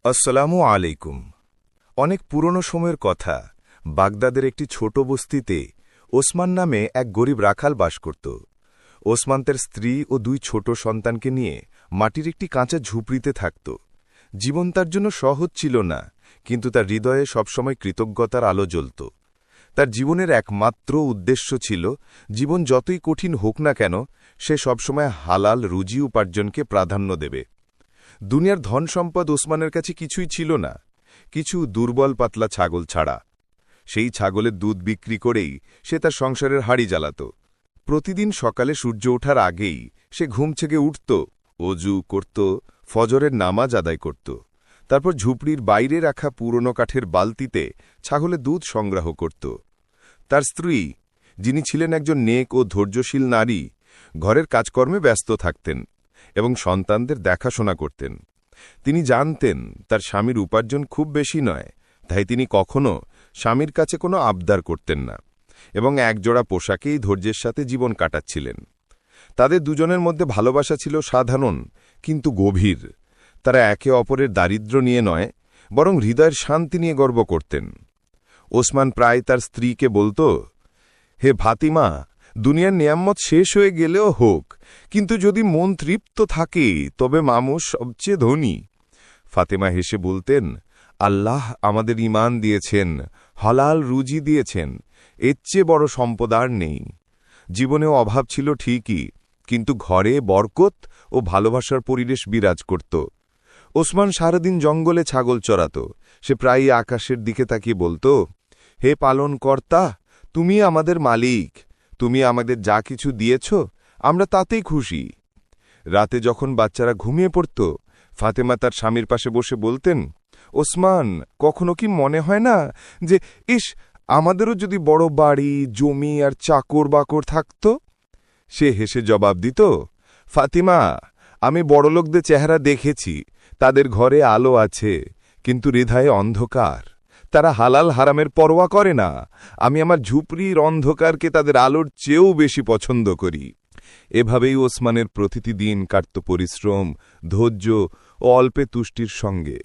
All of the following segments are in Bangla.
আসসালামু আলাইকুম। অনেক পুরনো সময়ের কথা, বাগদাদের একটি ছোট বস্তিতে ওসমান নামে এক গরিব রাখাল বাস করত। ওসমান তার স্ত্রী ও দুই ছোট সন্তানকে নিয়ে মাটির একটি কাঁচা ঝুপড়িতে থাকত। জীবন তার জন্য সহজ ছিল না, কিন্তু তার হৃদয়ে সবসময় কৃতজ্ঞতার আলো জ্বলত। তার জীবনের একমাত্র উদ্দেশ্য ছিল, জীবন যতই কঠিন হোক না কেন, সে সবসময় হালাল রুজি উপার্জনকে প্রাধান্য দেবে। দুনিয়ার ধন সম্পদ ওসমানের কাছে কিছুই ছিল না, কিছু দুর্বল পাতলা ছাগল ছাড়া। সেই ছাগলের দুধ বিক্রি করেই সে তার সংসারের হাড়ি জ্বালাত। প্রতিদিন সকালে সূর্য ওঠার আগেই সে ঘুম থেকে উঠত, অজু করত, ফজরের নামাজ আদায় করত। তারপর ঝুপড়ির বাইরে রাখা পুরনো কাঠের বালতিতে ছাগলের দুধ সংগ্রহ করত। তার স্ত্রী, যিনি ছিলেন একজন নেক ও ধৈর্যশীল নারী, ঘরের কাজকর্মে ব্যস্ত থাকতেন এবং সন্তানদের দেখাশোনা করতেন। তিনি জানতেন তার স্বামীর উপার্জন খুব বেশি নয়, তাই তিনি কখনো স্বামীর কাছে কোনো আবদার করতেন না এবং একজোড়া পোশাকেই ধৈর্যের সাথে জীবন কাটাচ্ছিলেন। তাদের দুজনের মধ্যে ভালোবাসা ছিল সাধারণ কিন্তু গভীর। তারা একে অপরের দারিদ্র্য নিয়ে নয়, বরং হৃদয়ের শান্তি নিয়ে গর্ব করতেন। ওসমান প্রায় তার স্ত্রীকে বলত, হে ফাতিমা, দুনিয়ার নিয়ামত শেষ হয়ে গেলেও হোক, কিন্তু যদি মন তৃপ্ত থাকে তবে মানুষ সবচেয়ে ধনী। ফাতেমা হেসে বলতেন, আল্লাহ আমাদের ঈমান দিয়েছেন, হালাল রুজি দিয়েছেন, এর চেয়ে বড় সম্পদ আর নেই। জীবনেও অভাব ছিল ঠিকই, কিন্তু ঘরে বরকত ও ভালোবাসার পরিবেশ বিরাজ করত। ওসমান সারাদিন জঙ্গলে ছাগল চড়াত। সে প্রায়ই আকাশের দিকে তাকিয়ে বলত, হে পালনকর্তা, তুমি আমাদের মালিক, তুমি আমাদের যা কিছু দিয়েছ আমরা তাতেই খুশি। রাতে যখন বাচ্চারা ঘুমিয়ে পড়ত, ফাতেমা তার স্বামীর পাশে বসে বলতেন, ওসমান, কখনো কি মনে হয় না যে ইস, আমাদেরও যদি বড় বাড়ি, জমি আর চাকর বাকর থাকত? সে হেসে জবাব দিত, ফাতিমা, আমি বড়লোকদের চেহারা দেখেছি, তাদের ঘরে আলো আছে কিন্তু হৃদয়ে অন্ধকার। তারা হালাল হারামের পরোয়া করে না। আমি আমার ঝুপড়ির অন্ধকারকে তাদের আলোর চেয়েও বেশি পছন্দ করি। এভাবেই ওসমানের প্রতিটি দিন কাটত পরিশ্রম, ধৈর্য ও অল্পে তুষ্টির সঙ্গে।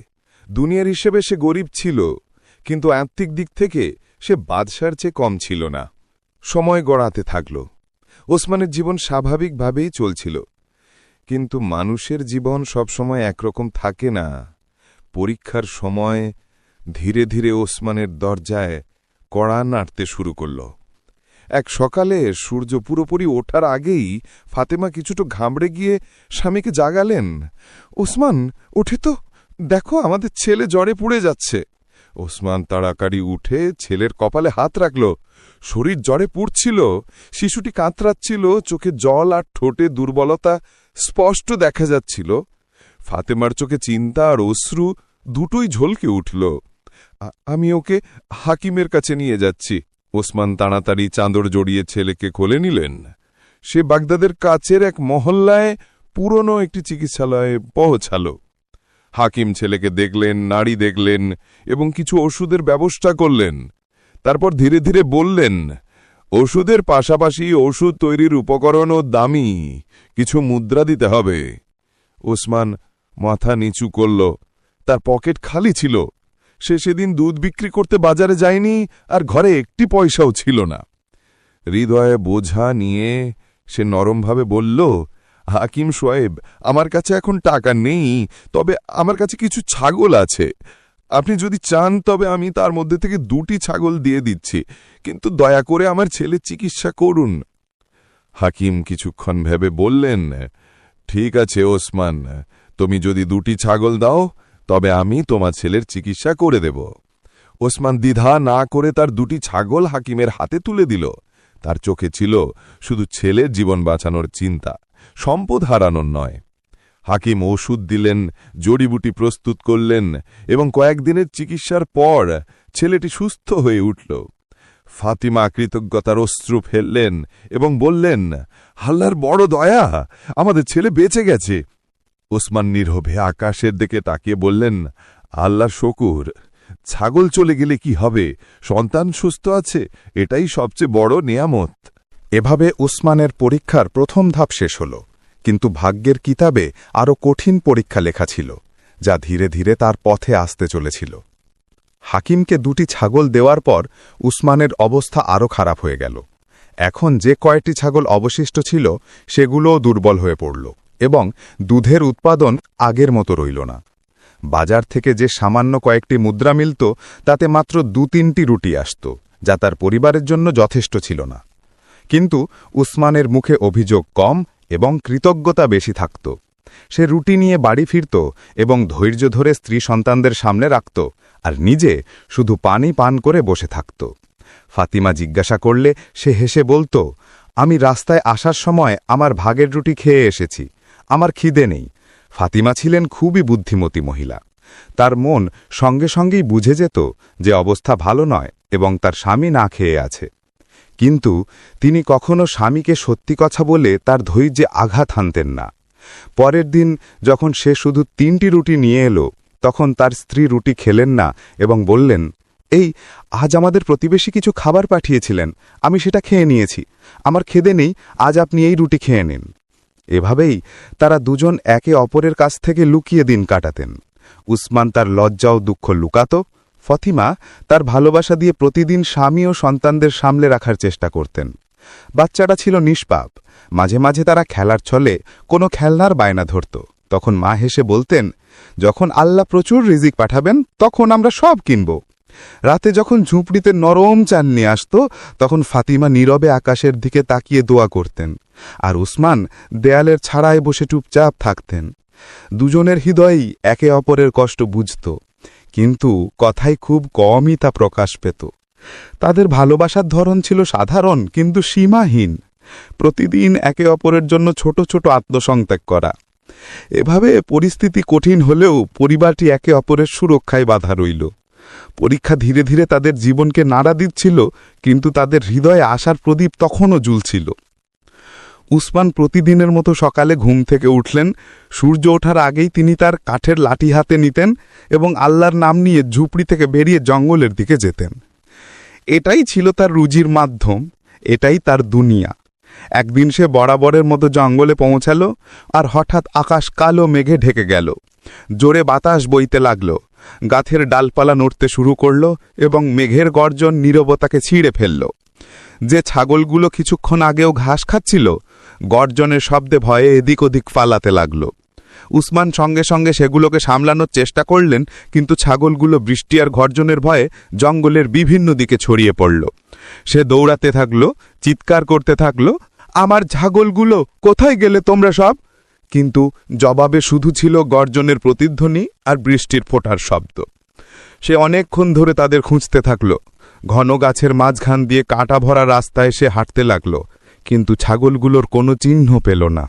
দুনিয়ার হিসেবে সে গরিব ছিল, কিন্তু আত্মিক দিক থেকে সে বাদশার চেয়ে কম ছিল না। সময় গড়াতে থাকল। ওসমানের জীবন স্বাভাবিকভাবেই চলছিল, কিন্তু মানুষের জীবন সবসময় একরকম থাকে না। পরীক্ষার সময় ধীরে ধীরে ওসমানের দরজায় কড়া নাড়তে শুরু করল। এক সকালে সূর্য পুরোপুরি ওঠার আগেই ফাতেমা কিছুটা ঘাবড়ে গিয়ে স্বামীকে জাগালেন, ওসমান, উঠে তো দেখো, আমাদের ছেলে জ্বরে পুড়ে যাচ্ছে। ওসমান তাড়াতাড়ি উঠে ছেলের কপালে হাত রাখল। শরীর জ্বরে পুড়ছিল, শিশুটি কাতরাচ্ছিল, চোখে জল আর ঠোঁটে দুর্বলতা স্পষ্ট দেখা যাচ্ছিল। ফাতেমার চোখে চিন্তা আর অশ্রু দুটোই ঝলকে উঠল। আমি ওকে হাকিমের কাছে নিয়ে যাচ্ছি। ওসমান তাড়াতাড়ি চাদর জড়িয়ে ছেলেকে কোলে নিলেন। সে বাগদাদের কাছের এক মহল্লায় পুরনো একটি চিকিৎসালয়ে পৌঁছাল। হাকিম ছেলেকে দেখলেন, নাড়ি দেখলেন এবং কিছু ওষুধের ব্যবস্থা করলেন। তারপর ধীরে ধীরে বললেন, ওষুধের পাশাপাশি ওষুধ তৈরির উপকরণও দামি, কিছু মুদ্রা দিতে হবে। ওসমান মাথা নিচু করল। তার পকেট খালি ছিল। সে সেদিন দুধ বিক্রি করতে বাজারে যায়নি, আর ঘরে একটি পয়সাও ছিল না। হৃদয়ে বোঝা নিয়ে সে নরমভাবে বলল, হাকিম সাহেব, আমার কাছে এখন টাকা নেই, তবে আমার কাছে কিছু ছাগল আছে। আপনি যদি চান তবে আমি তার মধ্যে থেকে 2টি ছাগল দিয়ে দিচ্ছি, কিন্তু দয়া করে আমার ছেলের চিকিৎসা করুন। হাকিম কিছুক্ষণ ভেবে বললেন, ঠিক আছে ওসমান, তুমি যদি 2টি ছাগল দাও তবে আমি তোমার ছেলের চিকিৎসা করে দেব। ওসমান দ্বিধা না করে তার 2টি ছাগল হাকিমের হাতে তুলে দিল। তার চোখে ছিল শুধু ছেলের জীবন বাঁচানোর চিন্তা, সম্পদ হারানোর নয়। হাকিম ওষুধ দিলেন, জড়িবুটি প্রস্তুত করলেন এবং কয়েকদিনের চিকিৎসার পর ছেলেটি সুস্থ হয়ে উঠল। ফাতিমা কৃতজ্ঞতার অশ্রু ফেললেন এবং বললেন, আল্লাহর বড় দয়া, আমাদের ছেলে বেঁচে গেছে। ওসমান নীরবে আকাশের দিকে তাকিয়ে বললেন, আল্লাহর শুকর, ছাগল চলে গেলে কি হবে, সন্তান সুস্থ আছে, এটাই সবচেয়ে বড় নিয়ামত। এভাবে উসমানের পরীক্ষার প্রথম ধাপ শেষ হল, কিন্তু ভাগ্যের কিতাবে আরও কঠিন পরীক্ষা লেখা ছিল। যা ধীরে ধীরে তার পথে আসতে চলেছিল। হাকিমকে 2টি ছাগল দেওয়ার পর উসমানের অবস্থা আরও খারাপ হয়ে গেল। এখন যে কয়টি ছাগল অবশিষ্ট ছিল সেগুলোও দুর্বল হয়ে পড়ল এবং দুধের উৎপাদন আগের মতো রইল না। বাজার থেকে যে সামান্য কয়েকটি মুদ্রা মিলত তাতে মাত্র 2-3টি রুটি আসত, যা তার পরিবারের জন্য যথেষ্ট ছিল না। কিন্তু উসমানের মুখে অভিযোগ কম এবং কৃতজ্ঞতা বেশি থাকত। সে রুটি নিয়ে বাড়ি ফিরত এবং ধৈর্য ধরে স্ত্রী সন্তানদের সামনে রাখত, আর নিজে শুধু পানি পান করে বসে থাকত। ফাতিমা জিজ্ঞাসা করলে সে হেসে বলত, আমি রাস্তায় আসার সময় আমার ভাগের রুটি খেয়ে এসেছি, আমার খিদে নেই। ফাতিমা ছিলেন খুবই বুদ্ধিমতী মহিলা। তার মন সঙ্গে সঙ্গেই বুঝে যেত যে অবস্থা ভালো নয় এবং তার স্বামী না খেয়ে আছে। কিন্তু তিনি কখনো স্বামীকে সত্যি কথা বলে তার ধৈর্যে আঘাত হানতেন না। পরের দিন যখন সে শুধু 3টি রুটি নিয়ে এলো, তখন তার স্ত্রী রুটি খেলেন না এবং বললেন, এই আজ আমাদের প্রতিবেশী কিছু খাবার পাঠিয়েছিলেন, আমি সেটা খেয়ে নিয়েছি, আমার খিদে নেই, আজ আপনি এই রুটি খেয়ে নিন। এভাবেই তারা দুজন একে অপরের কাছ থেকে লুকিয়ে দিন কাটাতেন। উসমান তার লজ্জা ও দুঃখ লুকাত, ফাতিমা তার ভালোবাসা দিয়ে প্রতিদিন স্বামী ও সন্তানদের সামলে রাখার চেষ্টা করতেন। বাচ্চাটা ছিল নিষ্পাপ। মাঝে মাঝে তারা খেলার ছলে কোনো খেলনার বায়না ধরত। তখন মা হেসে বলতেন, যখন আল্লাহ প্রচুর রিজিক পাঠাবেন তখন আমরা সব কিনব। রাতে যখন ঝুপড়িতে নরম চাননি আসত, তখন ফাতিমা নীরবে আকাশের দিকে তাকিয়ে দোয়া করতেন, আর উসমান দেয়ালের ছাড়ায় বসে চুপচাপ থাকতেন। দুজনের হৃদয়ই একে অপরের কষ্ট বুঝত, কিন্তু কথায় খুব কমই তা প্রকাশ পেত। তাদের ভালোবাসার ধরন ছিল সাধারণ কিন্তু সীমাহীন। প্রতিদিন একে অপরের জন্য ছোট ছোট আত্মসংত্যাগ করা। এভাবে পরিস্থিতি কঠিন হলেও পরিবারটি একে অপরের সুরক্ষায় বাধা রইল। পরীক্ষা ধীরে ধীরে তাদের জীবনকে নাড়া দিচ্ছিল, কিন্তু তাদের হৃদয়ে আশার প্রদীপ তখনও জ্বলছিল। উসমান প্রতিদিনের মতো সকালে ঘুম থেকে উঠলেন। সূর্য ওঠার আগেই তিনি তার কাঠের লাঠি হাতে নিতেন এবং আল্লাহর নাম নিয়ে ঝুপড়ি থেকে বেরিয়ে জঙ্গলের দিকে যেতেন। এটাই ছিল তার রুজির মাধ্যম, এটাই তার দুনিয়া। একদিন সে বরাবরের মতো জঙ্গলে পৌঁছাল, আর হঠাৎ আকাশ কালো মেঘে ঢেকে গেল। জোরে বাতাস বইতে লাগল, গাছের ডালপালা নড়তে শুরু করল এবং মেঘের গর্জন নীরবতাকে ছিঁড়ে ফেলল। যে ছাগলগুলো কিছুক্ষণ আগেও ঘাস খাচ্ছিল, গর্জনের শব্দে ভয়ে এদিক ওদিক পালাতে লাগল। উসমান সঙ্গে সঙ্গে সেগুলোকে সামলানোর চেষ্টা করলেন, কিন্তু ছাগলগুলো বৃষ্টি আর গর্জনের ভয়ে জঙ্গলের বিভিন্ন দিকে ছড়িয়ে পড়ল। সে দৌড়াতে থাকল, চিৎকার করতে থাকল, আমার ছাগলগুলো কোথায় গেলে তোমরা সব? কিন্তু জবাবে শুধু ছিল গর্জনের প্রতিধ্বনি আর বৃষ্টির ফোঁটার শব্দ। সে অনেকক্ষণ ধরে তাদের খুঁজতে থাকল। ঘন গাছের মাঝখান দিয়ে কাঁটা ভরা রাস্তায় সে হাঁটতে লাগল, কিন্তু ছাগলগুলোর কোনো চিহ্ন পেল না।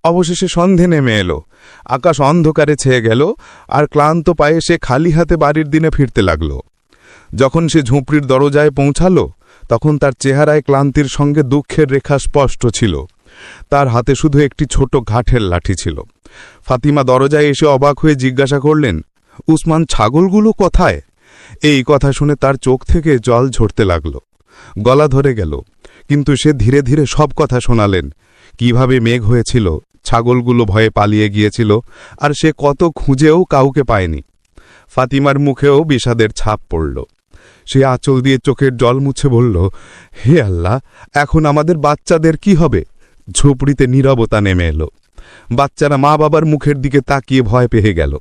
অবশেষে সন্ধে নেমে এলো, আকাশ অন্ধকারে ছেয়ে গেল, আর ক্লান্ত পায়ে সে খালি হাতে বাড়ির দিনে ফিরতে লাগল। যখন সে ঝুপড়ির দরজায় পৌঁছাল, তখন তার চেহারায় ক্লান্তির সঙ্গে দুঃখের রেখা স্পষ্ট ছিল। তার হাতে শুধু একটি ছোট কাঠের লাঠি ছিল। ফাতিমা দরজায় এসে অবাক হয়ে জিজ্ঞাসা করলেন, উসমান, ছাগলগুলো কোথায়? এই কথা শুনে তার চোখ থেকে জল ঝরতে লাগল, গলা ধরে গেল। কিন্তু সে ধীরে ধীরে সব কথা শোনালেন, কিভাবে মেঘ হয়েছিল, ছাগলগুলো ভয়ে পালিয়ে গিয়েছিল, আর সে কত খুঁজেও কাউকে পায়নি। ফাতিমার মুখেও বিষাদের ছাপ পড়ল। সে আঁচল দিয়ে চোখের জল মুছে বলল, হে আল্লাহ, এখন আমাদের বাচ্চাদের কি হবে? ঝুপড়িতে নীরবতা নেমে এলো। বাচ্চারা মা বাবার মুখের দিকে তাকিয়ে ভয় পেয়ে গেল।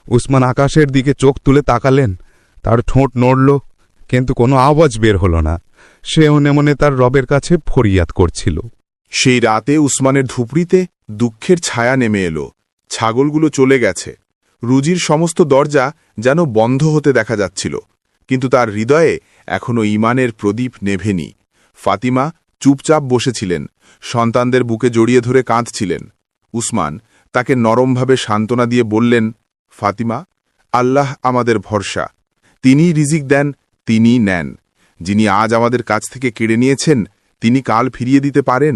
উসমান আকাশের দিকে চোখ তুলে তাকালেন। তার ঠোঁট নড়ল, কিন্তু কোনো আওয়াজ বের হল না। সেও মনে তার রবের কাছে ফরিয়াদ করছিল। সেই রাতে উসমানের ঝুপড়িতে দুঃখের ছায়া নেমে এলো। ছাগলগুলো চলে গেছে। রুজির সমস্ত দরজা যেন বন্ধ হতে দেখা যাচ্ছিল, কিন্তু তার হৃদয়ে এখনও ঈমানের প্রদীপ নেভেনি। ফাতিমা চুপচাপ বসেছিলেন, সন্তানদের বুকে জড়িয়ে ধরে কাঁদছিলেন। উসমান তাকে নরমভাবে সান্ত্বনা দিয়ে বললেন, ফাতিমা, আল্লাহ আমাদের ভরসা, তিনিই রিজিক দেন, তিনিই নেন। যিনি আজ আমাদের কাছ থেকে কেড়ে নিয়েছেন, তিনি কাল ফিরিয়ে দিতে পারেন।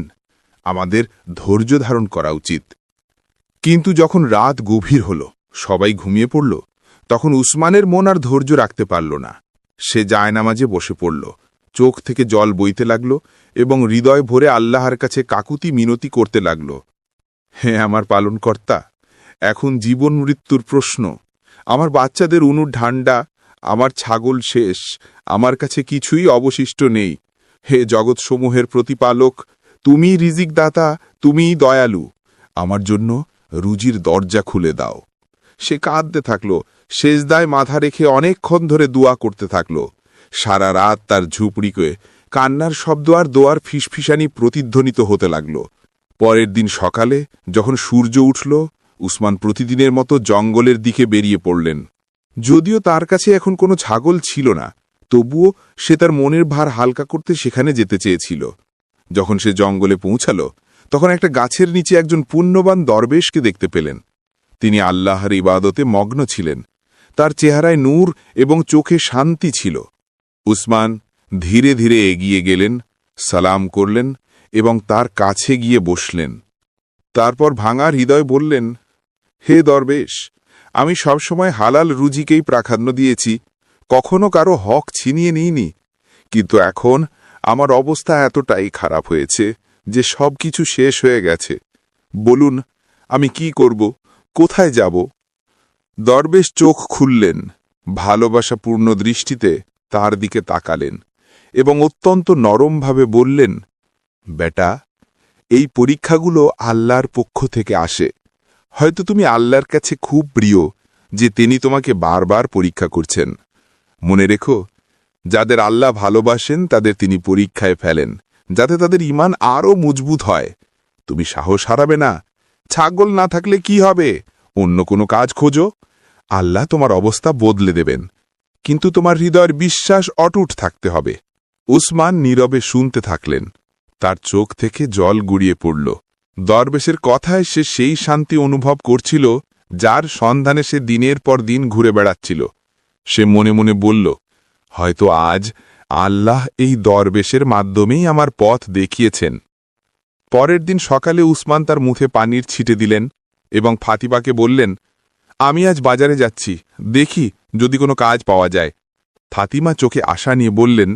আমাদের ধৈর্য ধারণ করা উচিত। কিন্তু যখন রাত গভীর হল, সবাই ঘুমিয়ে পড়ল, তখন উসমানের মন আর ধৈর্য রাখতে পারল না। সে জায়নামাজে বসে পড়ল, চোখ থেকে জল বইতে লাগল এবং হৃদয় ভরে আল্লাহর কাছে কাকুতি মিনতি করতে লাগল। হে আমার পালনকর্তা, এখন জীবন মৃত্যুর প্রশ্ন। আমার বাচ্চাদের উনুর ঠান্ডা, আমার ছাগল শেষ, আমার কাছে কিছুই অবশিষ্ট নেই। হে জগৎসমূহের প্রতিপালক, তুমিই রিজিক দাতা, তুমিই দয়ালু, আমার জন্য রুজির দরজা খুলে দাও। সে কাঁদতে থাকল, সেজদায় মাথা রেখে অনেকক্ষণ ধরে দোয়া করতে থাকল। সারা রাত তার ঝুপড়িকে কান্নার শব্দ আর দোয়ার ফিসফিসানি প্রতিধ্বনিত হতে লাগল। পরের দিন সকালে যখন সূর্য উঠল, উসমান প্রতিদিনের মতো জঙ্গলের দিকে বেরিয়ে পড়লেন। যদিও তার কাছে এখন কোনো ছাগল ছিল না, তবুও সে তার মনের ভার হালকা করতে সেখানে যেতে চেয়েছিল। যখন সে জঙ্গলে পৌঁছাল, তখন একটা গাছের নিচে একজন পুণ্যবান দরবেশকে দেখতে পেলেন। তিনি আল্লাহর ইবাদতে মগ্ন ছিলেন। তার চেহারায় নূর এবং চোখে শান্তি ছিল। উসমান ধীরে ধীরে এগিয়ে গেলেন, সালাম করলেন এবং তার কাছে গিয়ে বসলেন। তারপর ভাঙা হৃদয় বললেন, হে দরবেশ, আমি সবসময় হালাল রুজিকেই প্রাধান্য দিয়েছি, কখনো কারো হক ছিনিয়ে নিইনি, কিন্তু এখন আমার অবস্থা এতটাই খারাপ হয়েছে যে সবকিছু শেষ হয়ে গেছে। বলুন, আমি কি করব, কোথায় যাব? দরবেশ চোখ খুললেন, ভালোবাসাপূর্ণ দৃষ্টিতে তার দিকে তাকালেন এবং অত্যন্ত নরমভাবে বললেন, বেটা, এই পরীক্ষাগুলো আল্লাহর পক্ষ থেকে আসে। হয়তো তুমি আল্লাহর কাছে খুব প্রিয় যে তিনি তোমাকে বারবার পরীক্ষা করছেন। মনে রেখো, যাদের আল্লাহ ভালোবাসেন তাদের তিনি পরীক্ষায় ফেলেন, যাতে তাদের ঈমান আরও মজবুত হয়। তুমি সাহস হারাবে না। ছাগল না থাকলে কি হবে? অন্য কোনো কাজ খোঁজো, আল্লাহ তোমার অবস্থা বদলে দেবেন, কিন্তু তোমার হৃদয়ের বিশ্বাস অটুট থাকতে হবে। উসমান নীরবে শুনতে থাকলেন। তার চোখ থেকে জল গড়িয়ে পড়ল। দরবেশের কথায় সে সেই শান্তি অনুভব করছিল যার সন্ধানে সে দিনের পর দিন ঘুরে বেড়াচ্ছিল। সে মনে মনে বলল, হয়তো আজ আল্লাহ এই দরবেশের মাধ্যমেই আমার পথ দেখিয়েছেন। পরের দিন সকালে উসমান তার মুখে পানির ছিটে দিলেন এবং ফাতিমাকে বললেন, আমি আজ বাজারে যাচ্ছি, দেখি যদি কোনো কাজ পাওয়া যায়। ফাতিমা চোখে আশা নিয়ে বললেন,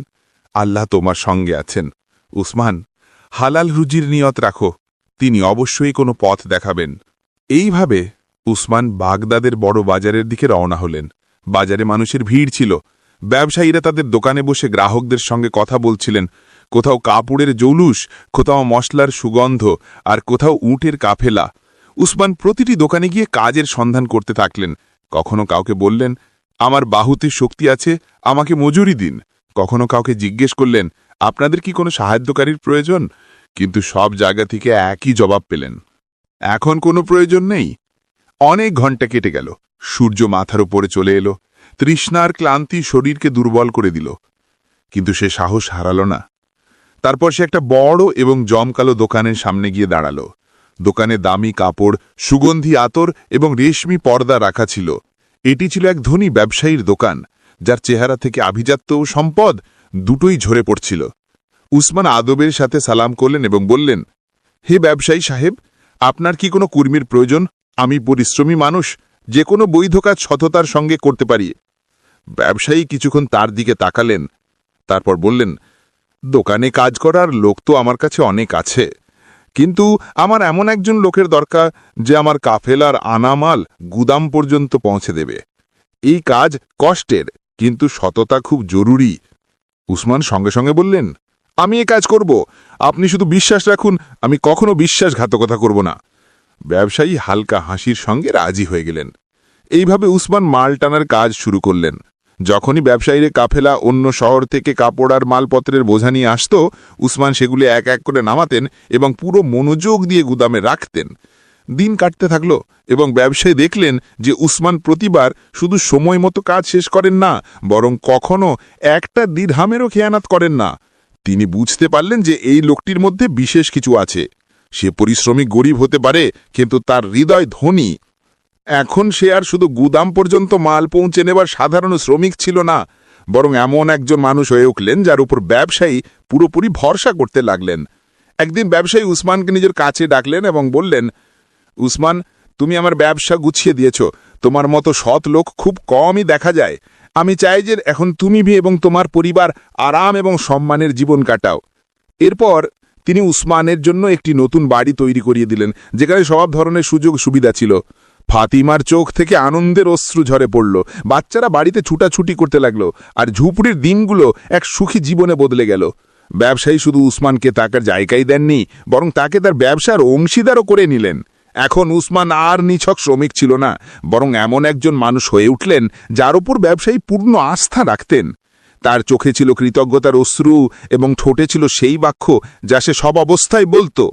আল্লাহ তোমার সঙ্গে আছেন। উসমান, হালাল রুজির নিয়ত রাখো, তিনি অবশ্যই কোনো পথ দেখাবেন। এইভাবে উসমান বাগদাদের বড় বাজারের দিকে রওনা হলেন। বাজারে মানুষের ভিড় ছিল। ব্যবসায়ীরা তাদের দোকানে বসে গ্রাহকদের সঙ্গে কথা বলছিলেন। কোথাও কাপড়ের জৌলুস, কোথাও মশলার সুগন্ধ, আর কোথাও উটের কাফেলা। উসমান প্রতিটি দোকানে গিয়ে কাজের সন্ধান করতে থাকলেন। কখনো কাউকে বললেন, আমার বাহুতে শক্তি আছে, আমাকে মজুরি দিন। কখনো কাউকে জিজ্ঞেস করলেন, আপনাদের কি কোনো সাহায্যকারীর প্রয়োজন? কিন্তু সব জায়গা থেকে একই জবাব পেলেন, এখন কোনো প্রয়োজন নেই। অনেক ঘন্টা কেটে গেল। সূর্য মাথার উপরে চলে এলো। তৃষ্ণার ক্লান্তি শরীরকে দুর্বল করে দিল, কিন্তু সে সাহস হারাল না। তারপর সে একটা বড় এবং জমকালো দোকানের সামনে গিয়ে দাঁড়াল। দোকানে দামি কাপড়, সুগন্ধি আতর এবং রেশমি পর্দা রাখা ছিল। এটি ছিল এক ধনী ব্যবসায়ীর দোকান, যার চেহারা থেকে আভিজাত্য ও সম্পদ দুটোই ঝরে পড়ছিল। উসমান আদবের সাথে সালাম করলেন এবং বললেন, হে ব্যবসায়ী সাহেব, আপনার কি কোনো কর্মীর প্রয়োজন? আমি পরিশ্রমী মানুষ, যে কোনো বৈধ কাজ সততার সঙ্গে করতে পারি। ব্যবসায়ী কিছুক্ষণ তার দিকে তাকালেন, তারপর বললেন, দোকানে কাজ করার লোক তো আমার কাছে অনেক আছে, কিন্তু আমার এমন একজন লোকের দরকার যে আমার কাফেলার আনামাল গুদাম পর্যন্ত পৌঁছে দেবে। এই কাজ কষ্টের, কিন্তু সততা খুব জরুরি। উসমান সঙ্গে সঙ্গে বললেন, আমি এ কাজ করব, আপনি শুধু বিশ্বাস রাখুন, আমি কখনো বিশ্বাসঘাতকতা করব না। ব্যবসায়ী হালকা হাসির সঙ্গে রাজি হয়ে গেলেন। এইভাবে উসমান মাল টানার কাজ শুরু করলেন। যখনই ব্যবসায়ীরা কাফেলা অন্য শহর থেকে কাপড় আর মালপত্রের বোঝা নিয়ে আসত, উসমান সেগুলি এক এক করে নামাতেন এবং পুরো মনোযোগ দিয়ে গুদামে রাখতেন। দিন কাটতে থাকল এবং ব্যবসায়ী দেখলেন যে উসমান প্রতিবার শুধু সময় মতো কাজ শেষ করেন না, বরং কখনো একটা দিরহামেরও খেয়ানাত করেন না। তিনি বুঝতে পারলেন যে এই লোকটির মধ্যে বিশেষ কিছু আছে। সে পরিশ্রমী গরিব হতে পারে, কিন্তু তার হৃদয় ধনী। এখন সে আর শুধু গুদাম পর্যন্ত মাল পৌঁছে নেবার সাধারণ শ্রমিক ছিল না, বরং এমন একজন মানুষ হয়ে উঠলেন যার উপর ব্যবসায়ী পুরোপুরি ভরসা করতে লাগলেন। একদিন ব্যবসায়ী উসমানকে নিজের কাছে ডাকলেন এবং বললেন, উসমান, তুমি আমার ব্যবসা গুছিয়ে দিয়েছ, তোমার মতো সৎ লোক খুব কমই দেখা যায়। আমি চাই যে এখন তুমি এবং তোমার পরিবার আরাম এবং সম্মানের জীবন কাটাও। এরপর তিনি উসমানের জন্য একটি নতুন বাড়ি তৈরি করিয়ে দিলেন, যেখানে সব ধরনের সুযোগ সুবিধা ছিল। ফাতিমার চোখ থেকে আনন্দের অশ্রু ঝরে পড়ল। বাচ্চারা বাড়িতে ছুটাছুটি করতে লাগলো, আর ঝুপড়ির দিনগুলো এক সুখী জীবনে বদলে গেল। ব্যবসায়ী শুধু উসমানকে টাকার জায়গায় দেননি, বরং তাকে তার ব্যবসার অংশীদারও করে নিলেন। এখন উসমান আর নিছক শ্রমিক ছিল না, বরং এমন একজন মানুষ হয়ে উঠলেন যার উপর ব্যবসায়ী পূর্ণ আস্থা রাখতেন। তার চোখে ছিল কৃতজ্ঞতার অশ্রু এবং ঠোঁটে ছিল সেই বাক্য যা সে সব অবস্থায় বলতো,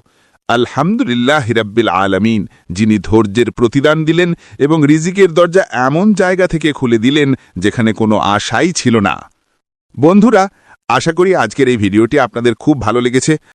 আলহামদুলিল্লাহ রাব্বিল আলামিন, যিনি ধৈর্যের প্রতিদান দিলেন এবং রিজিকের দরজা এমন জায়গা থেকে খুলে দিলেন যেখানে কোনো আশাই ছিল না। বন্ধুরা, আশা করি আজকের এই ভিডিওটি আপনাদের খুব ভালো লেগেছে।